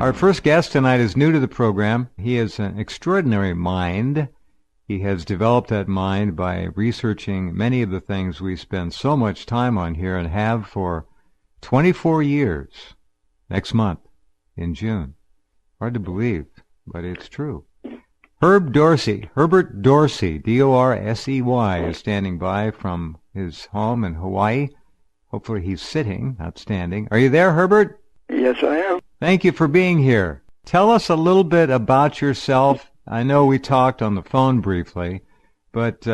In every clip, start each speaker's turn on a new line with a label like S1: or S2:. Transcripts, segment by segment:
S1: Our first guest tonight is new to the program. He has an extraordinary mind. He has developed that mind by researching many of the things we spend so much time on here and have for 24 years. Next month, in June. Hard to believe, but it's true. Herbert Dorsey, D-O-R-S-E-Y, is standing by from his home in Hawaii. Hopefully he's sitting, not standing. Are you there, Herbert?
S2: Yes, I am.
S1: Thank you for being here. Tell us a little bit about yourself. I know we talked on the phone briefly, but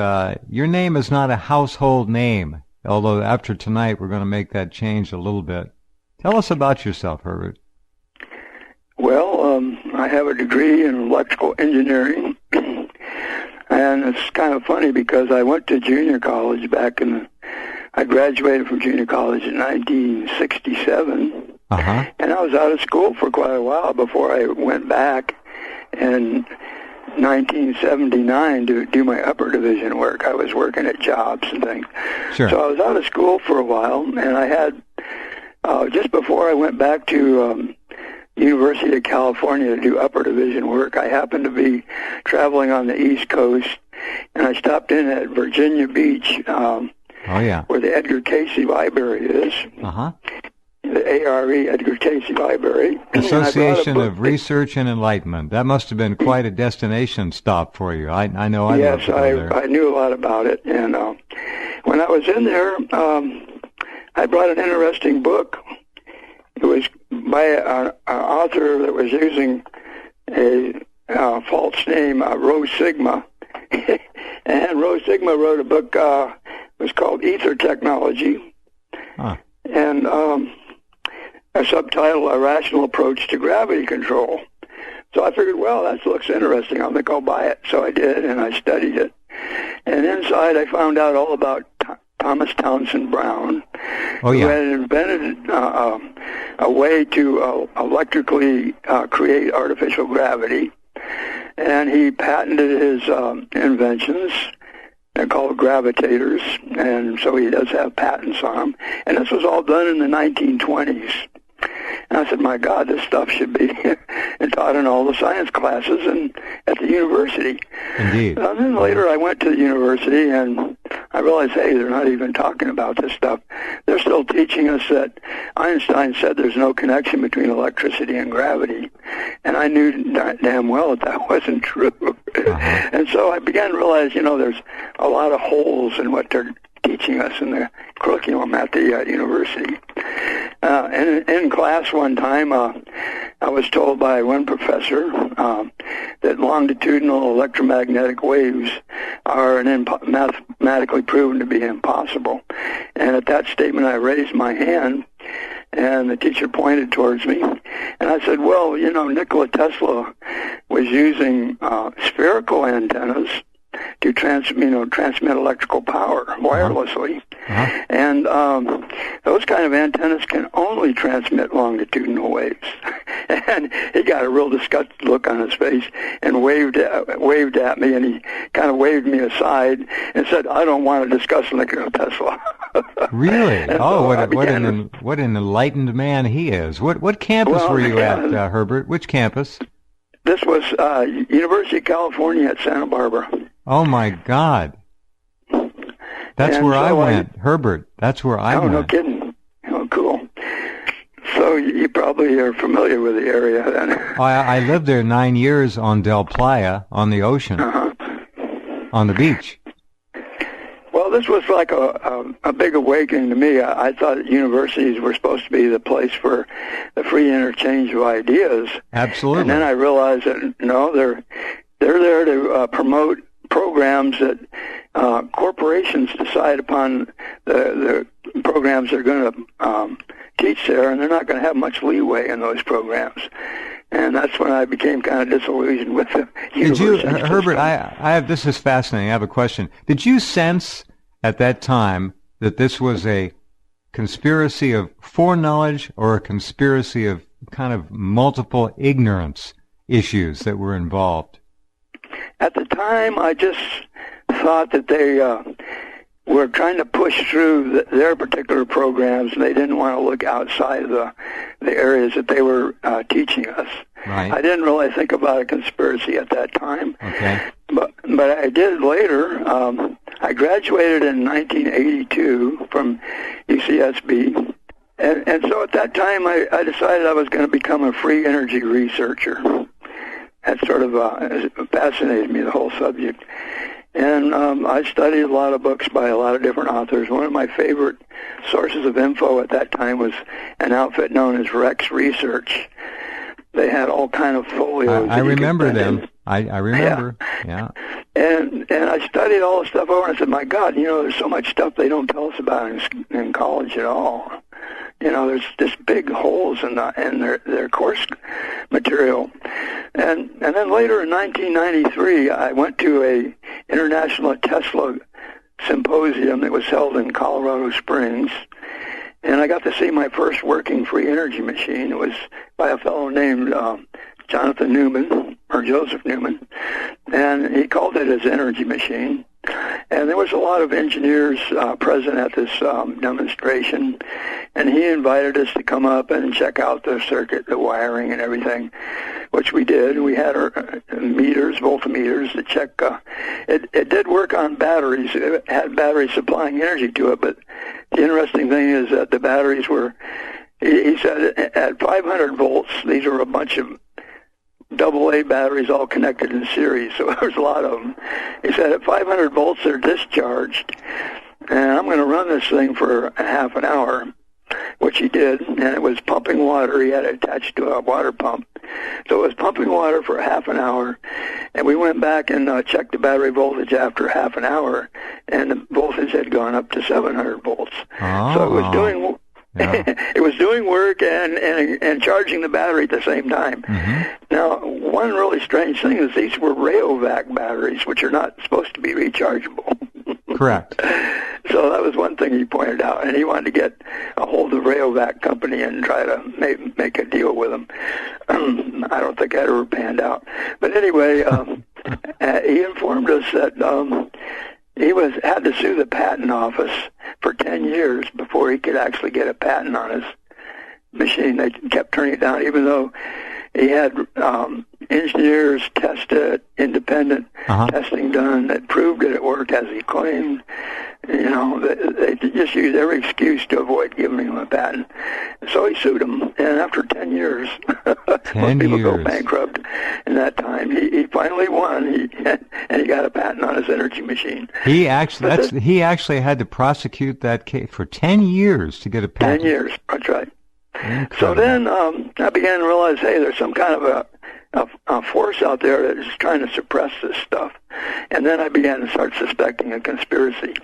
S1: your name is not a household name, although after tonight we're going to make that change a little bit. Tell us about yourself, Herbert.
S2: Well, I have a degree in electrical engineering, and it's kind of funny because I went to junior college I graduated from junior college in 1967, and I was out of school for quite a while before I went back in 1979 to do my upper division work. I was working at jobs and things.
S1: Sure.
S2: So I was out of school for a while, and I had, just before I went back to University of California to do upper division work, I happened to be traveling on the East Coast, and I stopped in at Virginia Beach, where the Edgar Cayce Library is. The ARE, Edgar Cayce Library.
S1: Association of Research and Enlightenment. That must have been quite a destination stop for you. I know.
S2: Yes, I knew a lot about it. And when I was in there, I brought an interesting book. It was by an author that was using a false name, Rose Sigma. And Rose Sigma wrote a book, it was called Ether Technology. And a subtitle, A Rational Approach to Gravity Control. So I figured, well, that looks interesting. I think I'll buy it. So I did, and I studied it. And inside I found out all about Thomas Townsend Brown, who had invented a way to electrically create artificial gravity. And he patented his inventions. They're called gravitators, and so he does have patents on them. And this was all done in the 1920s. And I said, my God, this stuff should be taught in all the science classes and at the university.
S1: Indeed.
S2: And then later I went to the university, and I realized, hey, they're not even talking about this stuff. They're still teaching us that Einstein said there's no connection between electricity and gravity. And I knew damn well that wasn't true. And so I began to realize, there's a lot of holes in what they're teaching us in the curriculum at the university. And in class one time, I was told by one professor that longitudinal electromagnetic waves are mathematically proven to be impossible. And at that statement, I raised my hand, and the teacher pointed towards me. And I said, well, Nikola Tesla was using spherical antennas to transmit electrical power wirelessly. And those kind of antennas can only transmit longitudinal waves. And he got a real disgusted look on his face and waved at me, and he kind of waved me aside and said, I don't want to discuss Nikola Tesla.
S1: Really? What an enlightened man he is. What campus were you at, Herbert? Which campus?
S2: This was University of California at Santa Barbara.
S1: Oh, my God. That's where I went, Herbert. That's where I went.
S2: Oh, no kidding. Oh, cool. So you probably are familiar with the area then.
S1: I lived there 9 years on Del Playa, on the ocean, on the beach.
S2: Well, this was like a big awakening to me. I thought universities were supposed to be the place for the free interchange of ideas.
S1: Absolutely.
S2: And then I realized that, they're there to promote programs that corporations decide upon the programs they're going to teach there, and they're not going to have much leeway in those programs. And that's when I became kind of disillusioned with the university system.
S1: Herbert, I have, this is fascinating. I have a question. Did you sense at that time that this was a conspiracy of foreknowledge or a conspiracy of kind of multiple ignorance issues that were involved?
S2: At the time, I just thought that they were trying to push through their particular programs, and they didn't want to look outside of the areas that they were teaching us.
S1: Right.
S2: I didn't really think about a conspiracy at that time.
S1: Okay.
S2: But I did later. I graduated in 1982 from UCSB. And so at that time, I decided I was going to become a free energy researcher. That sort of fascinated me, the whole subject. And I studied a lot of books by a lot of different authors. One of my favorite sources of info at that time was an outfit known as Rex Research. They had all kind of folios.
S1: I remember them. I remember. Yeah.
S2: And I studied all the stuff over, and I said, my God, there's so much stuff they don't tell us about in college at all. There's just big holes in their course material. And then later in 1993, I went to a International Tesla Symposium that was held in Colorado Springs. And I got to see my first working free energy machine. It was by a fellow named Jonathan Newman, or Joseph Newman, and he called it his energy machine. And there was a lot of engineers present at this demonstration, and he invited us to come up and check out the circuit, the wiring and everything, which we did. We had our voltmeters to check. It did work on batteries. It had batteries supplying energy to it, but the interesting thing is that the batteries were, he said, at 500 volts, these are a bunch of AA batteries all connected in series, so there's a lot of them. He said at 500 volts they're discharged, and I'm going to run this thing for a half an hour, which he did, and it was pumping water. He had it attached to a water pump. So it was pumping water for half an hour, and we went back and checked the battery voltage after half an hour, and the voltage had gone up to 700 volts.
S1: Oh.
S2: So it was doing... Yeah. It was doing work and charging the battery at the same time.
S1: Mm-hmm.
S2: Now, one really strange thing is these were Rayovac batteries, which are not supposed to be rechargeable.
S1: Correct.
S2: So that was one thing he pointed out, and he wanted to get a hold of Rayovac company and try to make a deal with them. I don't think that ever panned out. But anyway, he informed us that he had to sue the patent office for 10 years before he could actually get a patent on his machine. They kept turning it down, even though he had engineers test it, independent testing done that proved that it worked as he claimed. They just used every excuse to avoid giving him a patent. So he sued him, and after 10 years, most people go bankrupt in that time. He finally won, and he got a patent on his energy machine.
S1: He actually had to prosecute that case for 10 years to get a patent.
S2: 10 years, that's right.
S1: Incredible.
S2: So then I began to realize, hey, there's some kind of a force out there that is trying to suppress this stuff. And then I began to start suspecting a conspiracy.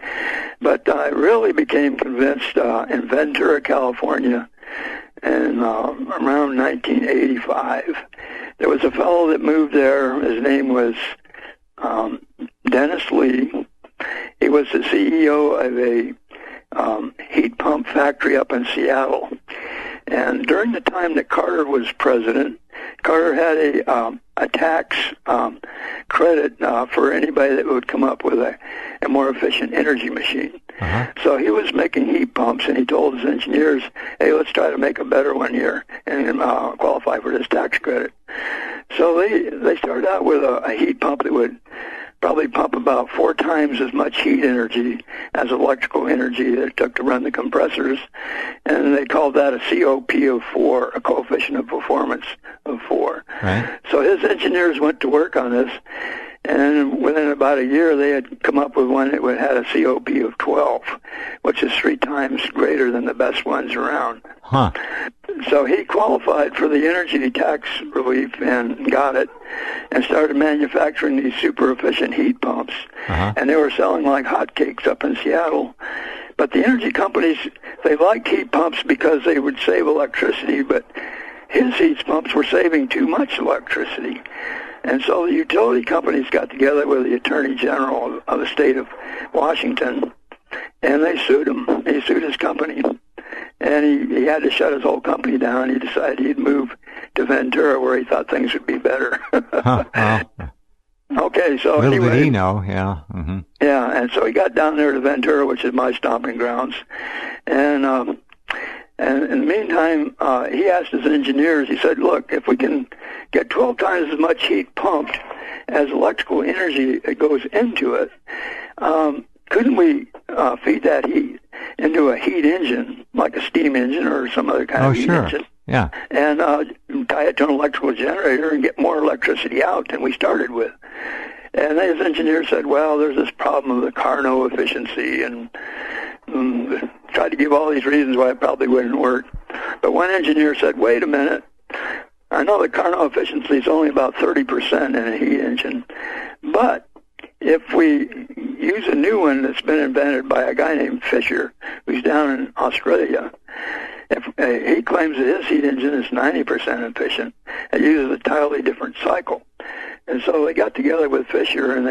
S2: But I really became convinced in Ventura, California, in around 1985. There was a fellow that moved there. His name was Dennis Lee. He was the CEO of a heat pump factory up in Seattle. And during the time that Carter was president, Carter had a tax credit for anybody that would come up with a more efficient energy machine. Uh-huh. So he was making heat pumps, and he told his engineers, hey, let's try to make a better one here and qualify for this tax credit. So they started out with a heat pump that would probably pump about 4 times as much heat energy as electrical energy that it took to run the compressors, and they called that a COP of 4, a coefficient of performance of 4. Right. So his engineers went to work on this, and within about a year they had come up with one that had a COP of 12, which is 3 times greater than the best ones around.
S1: Huh.
S2: So he qualified for the energy tax relief and got it, and started manufacturing these super efficient heat pumps. Uh-huh. And they were selling like hotcakes up in Seattle. But the energy companies, they liked heat pumps because they would save electricity, but his heat pumps were saving too much electricity. And so the utility companies got together with the Attorney General of the state of Washington, and they sued him. He sued his company. And he had to shut his whole company down. He decided he'd move to Ventura, where he thought things would be better. Okay, so
S1: little
S2: anyway,
S1: did he know, yeah. Mm-hmm.
S2: Yeah, and so he got down there to Ventura, which is my stomping grounds, and in the meantime, he asked his engineers, he said, look, if we can get 12 times as much heat pumped as electrical energy that goes into it, couldn't we feed that heat into a heat engine, like a steam engine or some other kind of heat engine?
S1: Yeah.
S2: And tie it to an electrical generator and get more electricity out than we started with. And his engineer said, well, there's this problem of the Carnot efficiency, and tried to give all these reasons why it probably wouldn't work. But one engineer said, wait a minute, I know the Carnot efficiency is only about 30% in a heat engine, but if we use a new one that's been invented by a guy named Fisher, who's down in Australia, if he claims that his heat engine is 90% efficient, it uses a totally different cycle. And so they got together with Fisher, and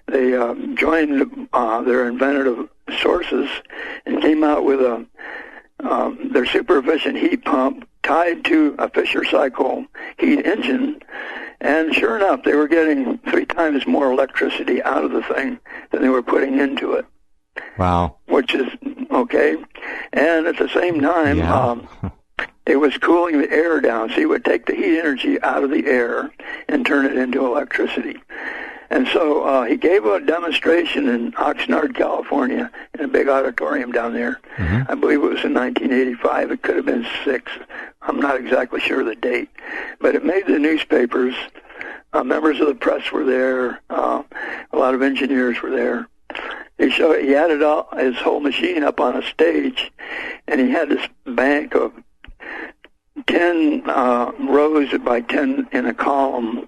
S2: they joined their inventive sources and came out with their super efficient heat pump tied to a Fisher cycle heat engine. And sure enough, they were getting 3 times more electricity out of the thing than they were putting into it.
S1: Wow.
S2: Which is okay. And at the same time, it was cooling the air down. So you would take the heat energy out of the air and turn it into electricity. And so he gave a demonstration in Oxnard, California, in a big auditorium down there. Mm-hmm. I believe it was in 1985. It could have been 6. I'm not exactly sure of the date. But it made the newspapers. Members of the press were there. A lot of engineers were there. He had his whole machine up on a stage, and he had this bank of 10 rows by 10 in a column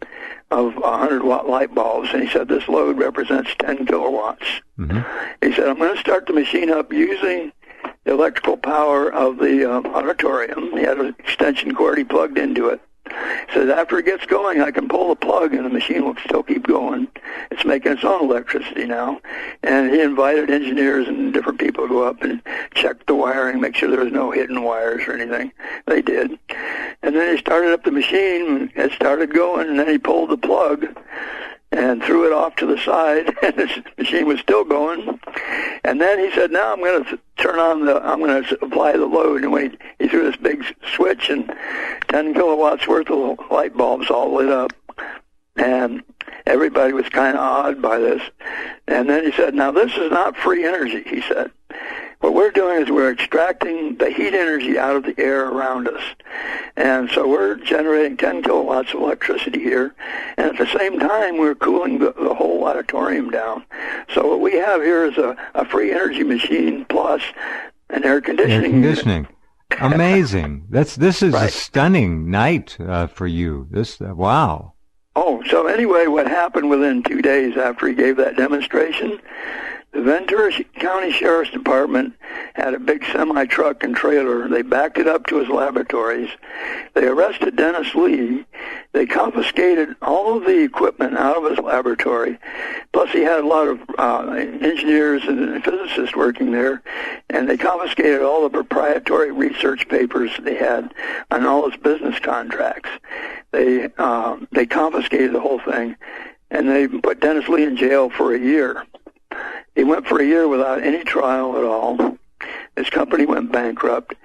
S2: of 100-watt light bulbs, and he said this load represents 10 kilowatts. Mm-hmm. He said, I'm going to start the machine up using the electrical power of the auditorium. He had an extension cord he plugged into it. He said, after it gets going, I can pull the plug, and the machine will still keep going. It's making its own electricity now. And he invited engineers and different people to go up and check the wiring, make sure there was no hidden wires or anything. They did. And then he started up the machine, it started going, and then he pulled the plug and threw it off to the side, and the machine was still going. And then he said, now I'm going to I'm going to apply the load. And when he threw this big switch, and 10 kilowatts worth of light bulbs all lit up. And everybody was kind of awed by this. And then he said, now this is not free energy, he said. What we're doing is we're extracting the heat energy out of the air around us. And so we're generating 10 kilowatts of electricity here. And at the same time, we're cooling the whole auditorium down. So what we have here is a free energy machine plus an air conditioning unit.
S1: Amazing. This is right. A stunning night for you. Wow.
S2: Oh, so anyway, what happened within 2 days after he gave that demonstration, the Ventura County Sheriff's Department had a big semi-truck and trailer. They backed it up to his laboratories. They arrested Dennis Lee. They confiscated all of the equipment out of his laboratory. Plus, he had a lot of engineers and physicists working there, and they confiscated all the proprietary research papers they had on all his business contracts. They confiscated the whole thing, and they put Dennis Lee in jail for a year. He went for a year without any trial at all. His company went bankrupt,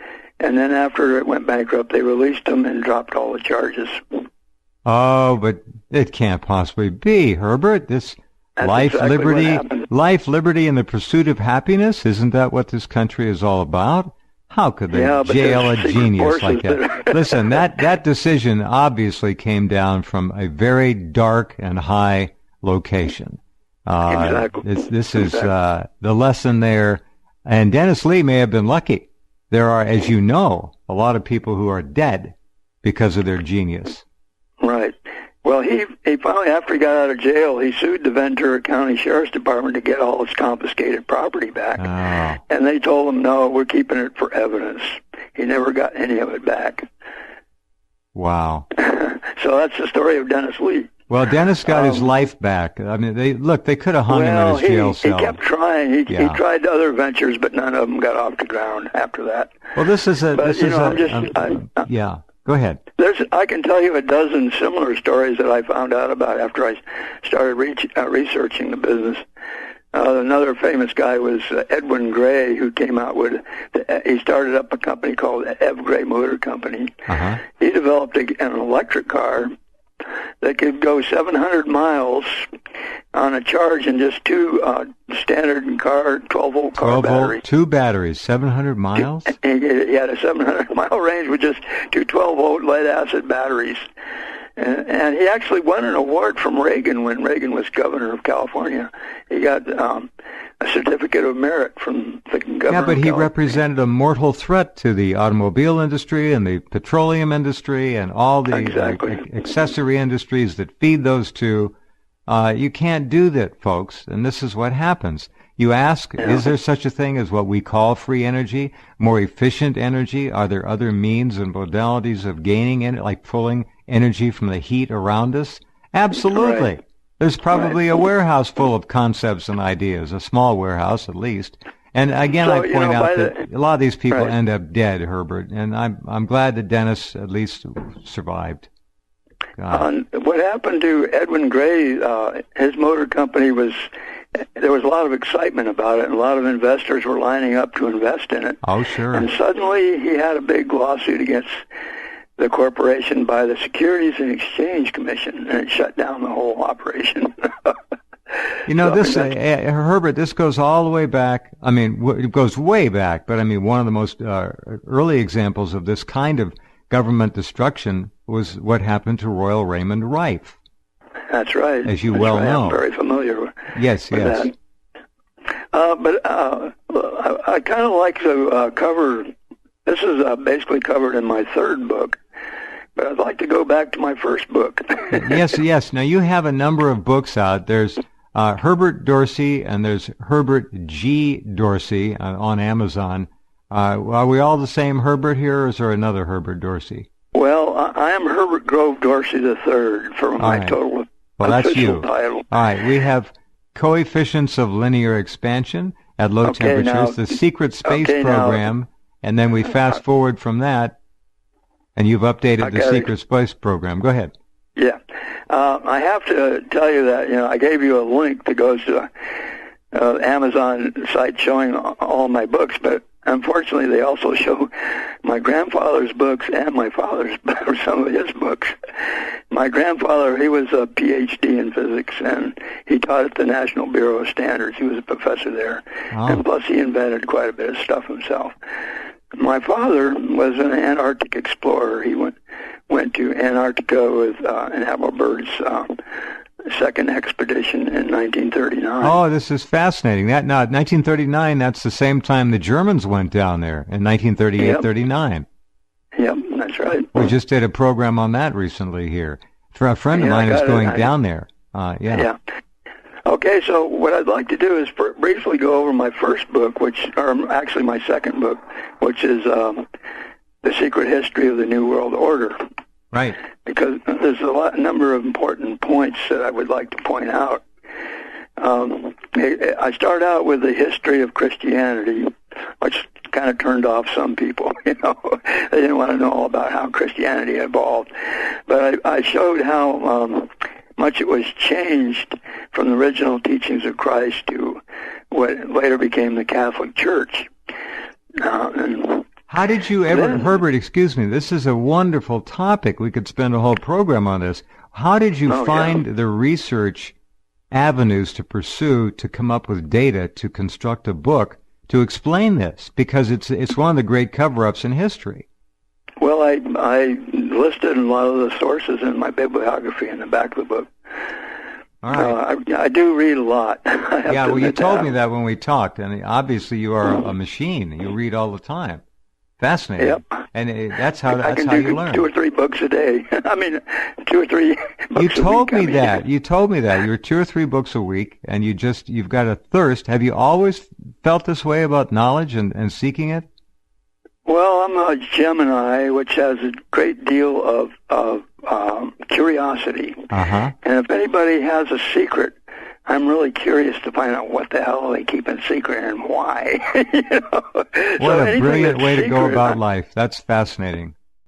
S2: and then after it went bankrupt, they released him and dropped all the charges.
S1: Oh, but it can't possibly be, Herbert. That's life,
S2: exactly
S1: life, liberty, and the pursuit of happiness. Isn't that what this country is all about? How could they jail a genius like that? Listen, that decision obviously came down from a very dark and high location.
S2: Exactly.
S1: This is the lesson there. And Dennis Lee may have been lucky. There are, as you know, a lot of people who are dead because of their genius.
S2: Right. Well, he finally, after he got out of jail, he sued the Ventura County Sheriff's Department to get all his confiscated property back. Oh. And they told him, no, we're keeping it for evidence. He never got any of it back.
S1: Wow.
S2: So that's the story of Dennis Lee.
S1: Well, Dennis got his life back. I mean, they could have hung him in his jail cell.
S2: He kept trying. He tried other ventures, but none of them got off the ground after that.
S1: Well, this is a... Go ahead.
S2: I can tell you a dozen similar stories that I found out about after I started researching the business. Another famous guy was Edwin Gray, who came out with, he started up a company called Ev Gray Motor Company.
S1: Uh-huh.
S2: He developed an electric car that could go 700 miles on a charge in just two standard car, 12-volt car batteries.
S1: 2 batteries, 700 miles?
S2: He had a 700-mile range with just two 12-volt lead-acid batteries. And he actually won an award from Reagan when Reagan was governor of California. He got a certificate of merit from the governor.
S1: Yeah, but he represented a mortal threat to the automobile industry and the petroleum industry and all the accessory industries that feed those two. You can't do that, folks, and this is what happens. You ask, is there such a thing as what we call free energy, more efficient energy? Are there other means and modalities of gaining it, like pulling energy from the heat around us? Absolutely.
S2: Right.
S1: There's probably a warehouse full of concepts and ideas, a small warehouse at least. And again, I point out that a lot of these people end up dead, Herbert, and I'm glad that Dennis at least survived.
S2: What happened to Edwin Gray, his motor company there was a lot of excitement about it, and a lot of investors were lining up to invest in it.
S1: Oh, sure.
S2: And suddenly he had a big lawsuit against the corporation by the Securities and Exchange Commission, and it shut down the whole operation.
S1: You know, Herbert, this goes all the way back. I mean, it goes way back, but I mean, one of the most early examples of this kind of government destruction was what happened to Royal Raymond Rife.
S2: That's right.
S1: As you well know.
S2: I'm very familiar with
S1: yes.
S2: that. But I kind of like to cover, this is basically covered in my third book, but I'd like to go back to my first book.
S1: Yes. Now, you have a number of books out. There's Herbert Dorsey, and there's Herbert G. Dorsey on Amazon. Are we all the same Herbert here, or is there another Herbert Dorsey?
S2: Well, I am Herbert Grove Dorsey III for my total official title.
S1: All right, we have Coefficients of Linear Expansion at Low Temperatures, the Secret Space Program, and then we fast forward from that, and you've updated the Secret Space Program. Go ahead.
S2: Yeah. I have to tell you that, I gave you a link that goes to Amazon site showing all my books, but unfortunately they also show my grandfather's books and my father's, some of his books. My grandfather, he was a PhD in physics, and he taught at the National Bureau of Standards. He was a professor there, and plus he invented quite a bit of stuff himself. My father was an Antarctic explorer. He went to Antarctica with Admiral Byrd's second expedition in 1939.
S1: Oh, this is fascinating. 1939, that's the same time the Germans went down there in 1938-39.
S2: Yep, that's right.
S1: We just did a program on that recently here. A friend of mine is going down there. Yeah.
S2: Okay, so what I'd like to do is briefly go over my first book, or actually my second book, which is The Secret History of the New World Order.
S1: Right.
S2: Because there's a number of important points that I would like to point out. I start out with the history of Christianity, which kind of turned off some people. They didn't want to know all about how Christianity evolved. But I showed how much it was changed from the original teachings of Christ to what later became the Catholic Church.
S1: How did you ever, Herbert, excuse me, this is a wonderful topic. We could spend a whole program on this. How did you find the research avenues to pursue to come up with data to construct a book to explain this? Because it's one of the great cover-ups in history.
S2: Well, I listed a lot of the sources in my bibliography in the back of the book.
S1: All right.
S2: I do read a lot.
S1: Yeah, well, you told me that when we talked, and obviously you are a machine. You read all the time. Fascinating. Yep. And that's how you learn.
S2: 2 or 3 books a day. I mean, 2 or 3 books
S1: You told
S2: a week.
S1: me that. You told me that. You're 2 or 3 books a week, and you've got a thirst. Have you always felt this way about knowledge and seeking it?
S2: Well, I'm a Gemini, which has a great deal of curiosity.
S1: Uh-huh.
S2: And if anybody has a secret, I'm really curious to find out what the hell they keep in secret and why.
S1: What a brilliant way to go about life. That's fascinating.